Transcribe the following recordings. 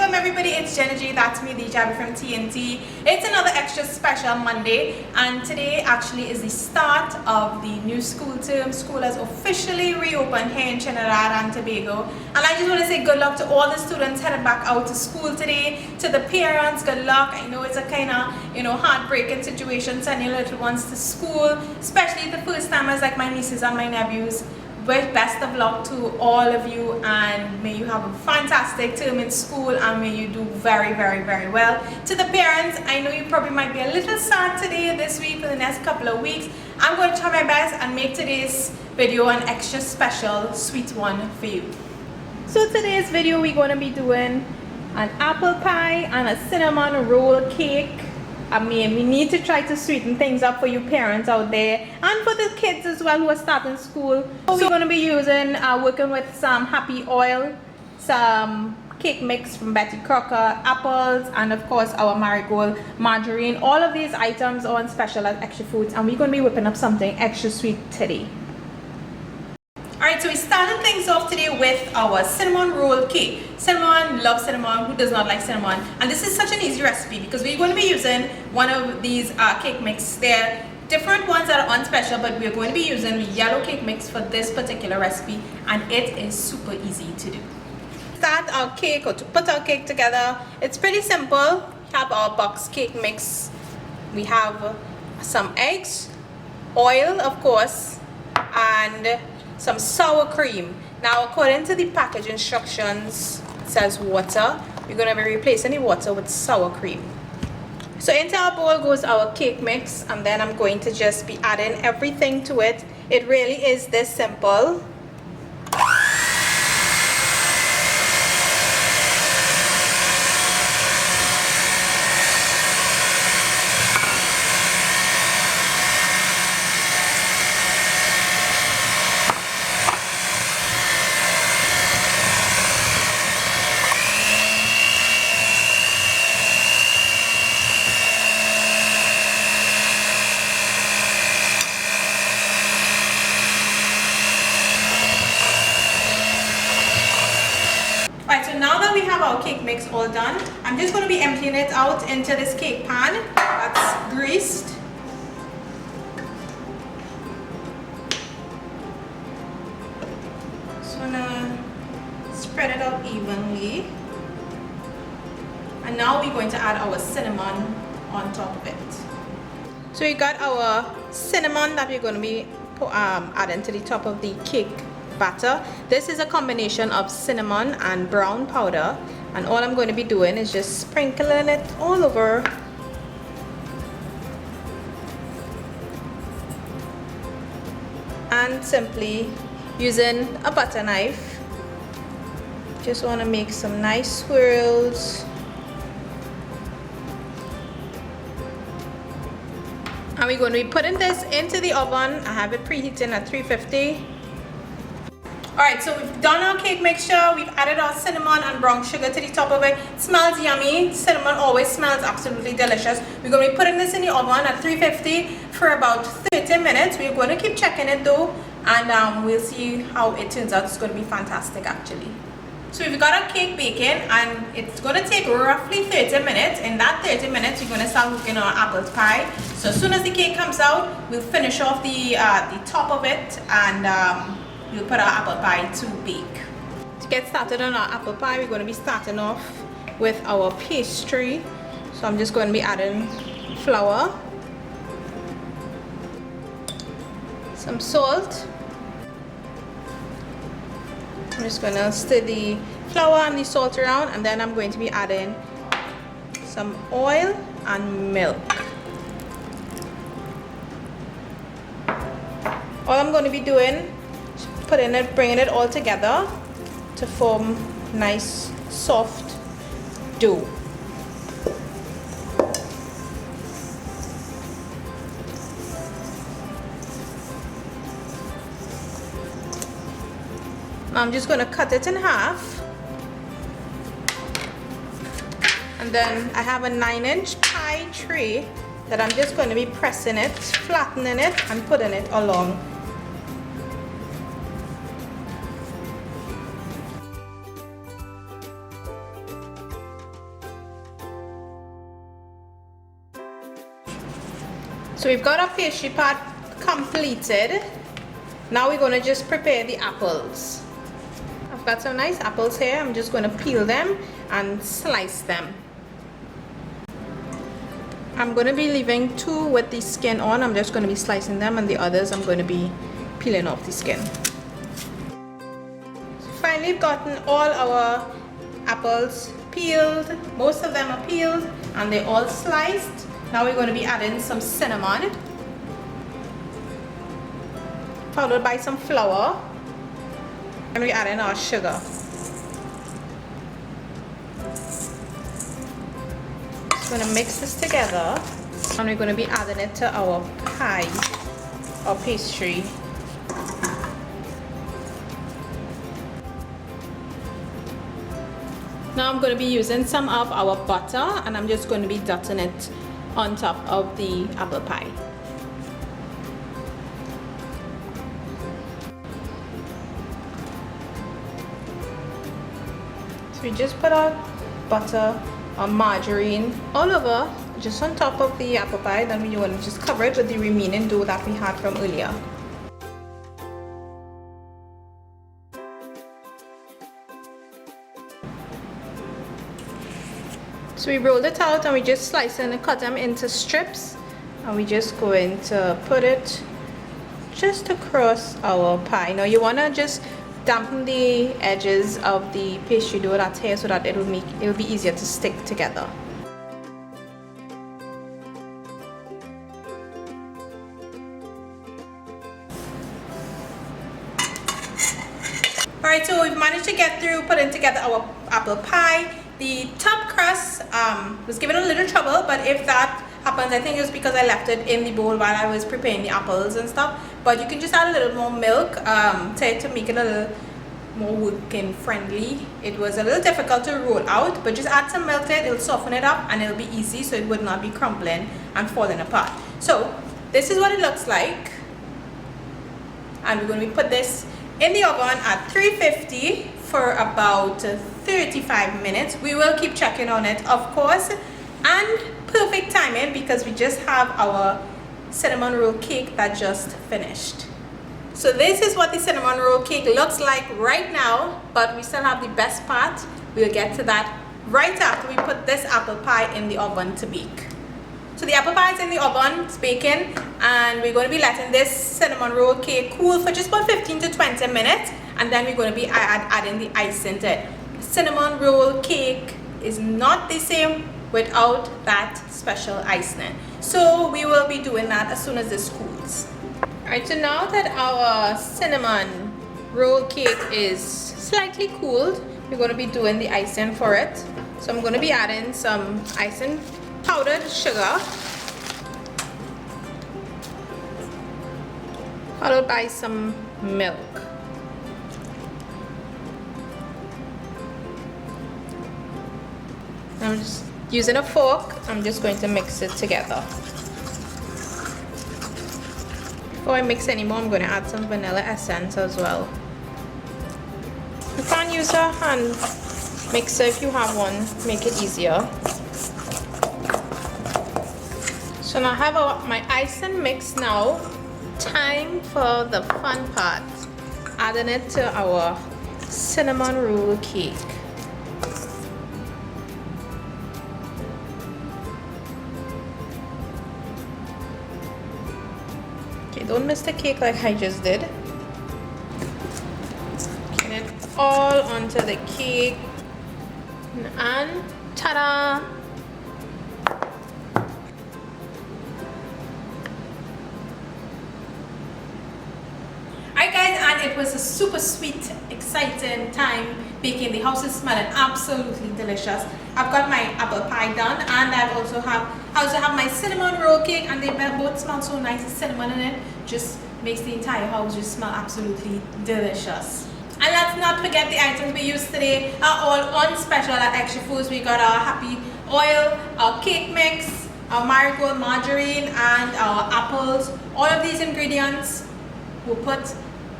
welcome everybody, it's Jenna G, that's me, the Jabby from TNT. It's another extra special Monday, and today actually is the start of the new school term. School has officially reopened here in Trinidad and Tobago, and I just want to say good luck to all the students headed back out to school today. To the parents, good luck. I know it's a kind of, heartbreaking situation sending your little ones to school, especially the first timers like my nieces and my nephews. But best of luck to all of you, and may you have a fantastic term in school, and may you do very, very, very well. To the parents, I know you probably might be a little sad today, this week, for the next couple of weeks. I'm going to try my best and make today's video an extra special sweet one for you. So today's video we're going to be doing an apple pie and a cinnamon roll cake. I mean, we need to try to sweeten things up for you parents out there, and for the kids as well who are starting school. So we're going to be using, working with some happy oil, some cake mix from Betty Crocker, apples, and of course our marigold margarine. All of these items are on special at XTRA Foods, and we're going to be whipping up something extra sweet today. Alright, so we started things off today with our cinnamon roll cake. Cinnamon, love cinnamon, who does not like cinnamon? And this is such an easy recipe because we're going to be using one of these cake mix. They're different ones that are on special, but we're going to be using yellow cake mix for this particular recipe, and it is super easy to do. Start our cake, or to put our cake together, it's pretty simple. We have our box cake mix. We have some eggs, oil of course, and some sour cream. Now according to the package instructions, it says water. We're going to be replacing the water with sour cream. So into our bowl goes our cake mix, and then I'm going to just be adding everything to it. It really is this simple. Now that we have our cake mix all done, I'm just going to be emptying it out into this cake pan that's greased. Just want to spread it out evenly. And now we're going to add our cinnamon on top of it. So we got our cinnamon that we're going to be adding to the top of the cake batter. This is a combination of cinnamon and brown powder, and all I'm going to be doing is just sprinkling it all over. And simply using a butter knife, just want to make some nice swirls. And we're going to be putting this into the oven. I have it preheating at 350. Alright, so we've done our cake mixture, we've added our cinnamon and brown sugar to the top of it. It smells yummy. Cinnamon always smells absolutely delicious. We're going to be putting this in the oven at 350 for about 30 minutes. We're going to keep checking it though, and we'll see how it turns out. It's going to be fantastic actually. So we've got our cake baking, and it's going to take roughly 30 minutes. In that 30 minutes, we're going to start cooking our apple pie. So as soon as the cake comes out, we'll finish off the top of it, and we'll put our apple pie to bake. To get started on our apple pie, we're going to be starting off with our pastry. So I'm just going to be adding flour, some salt. I'm just going to stir the flour and the salt around, and then I'm going to be adding some oil and milk. All I'm going to be doing, bringing it all together to form nice soft dough. Now I'm just going to cut it in half, and then I have a 9-inch pie tray that I'm just going to be pressing it, flattening it, and putting it along. So we've got our pastry part completed. Now we're going to just prepare the apples. I've got some nice apples here. I'm just going to peel them and slice them. I'm going to be leaving 2 with the skin on. I'm just going to be slicing them, and the others I'm going to be peeling off the skin. So finally, we've gotten all our apples peeled. Most of them are peeled and they're all sliced. Now we're going to be adding some cinnamon, followed by some flour, and we're adding our sugar. We're going to mix this together, and we're going to be adding it to our pie or pastry. Now I'm going to be using some of our butter, and I'm just going to be dotting it on top of the apple pie. So we just put our butter or margarine all over, just on top of the apple pie. Then we want to just cover it with the remaining dough that we had from earlier. So we rolled it out and we just slice and cut them into strips, and we just going to put it just across our pie. Now you want to just dampen the edges of the pastry dough that's here so that it'll be easier to stick together. Alright, so we've managed to get through putting together our apple pie. The top crust was given a little trouble, but if that happens, I think it was because I left it in the bowl while I was preparing the apples and stuff. But you can just add a little more milk to make it a little more working friendly. It was a little difficult to roll out, but just add some milk to it, it'll soften it up and it'll be easy, so it would not be crumbling and falling apart. So this is what it looks like, and we're going to put this in the oven at 350 for about 35 minutes. We will keep checking on it, of course, and perfect timing because we just have our cinnamon roll cake that just finished. So this is what the cinnamon roll cake looks like right now, but we still have the best part. We'll get to that right after we put this apple pie in the oven to bake. So the apple pie is in the oven, it's baking, and we're going to be letting this cinnamon roll cake cool for just about 15 to 20 minutes, and then we're going to be adding the icing to it. Cinnamon roll cake is not the same without that special icing. So we will be doing that as soon as this cools. Alright, so now that our cinnamon roll cake is slightly cooled, we're going to be doing the icing for it. So I'm going to be adding some icing powdered sugar, followed by some milk. I'm just using a fork, I'm just going to mix it together. Before I mix anymore, I'm going to add some vanilla essence as well. You can use a hand mixer if you have one, make it easier. So now I have my icing mix now. Time for the fun part, adding it to our cinnamon roll cake. Okay, don't miss the cake like I just did. Get it all onto the cake, and ta-da! It was a super sweet, exciting time baking. The house is smelling absolutely delicious. I've got my apple pie done, and I also have my cinnamon roll cake, and they both smell so nice. The cinnamon in it just makes the entire house just smell absolutely delicious. And let's not forget the items we used today are all on special at XTRA Foods. We got our happy oil, our cake mix, our marigold margarine, and our apples. All of these ingredients were put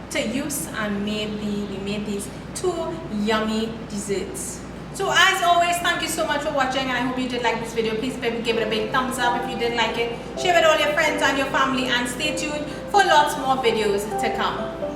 to use, and we made these two yummy desserts. So as always, thank you so much for watching, and I hope you did like this video. Please give it a big thumbs up if you did like it. Share with all your friends and your family, and stay tuned for lots more videos to come.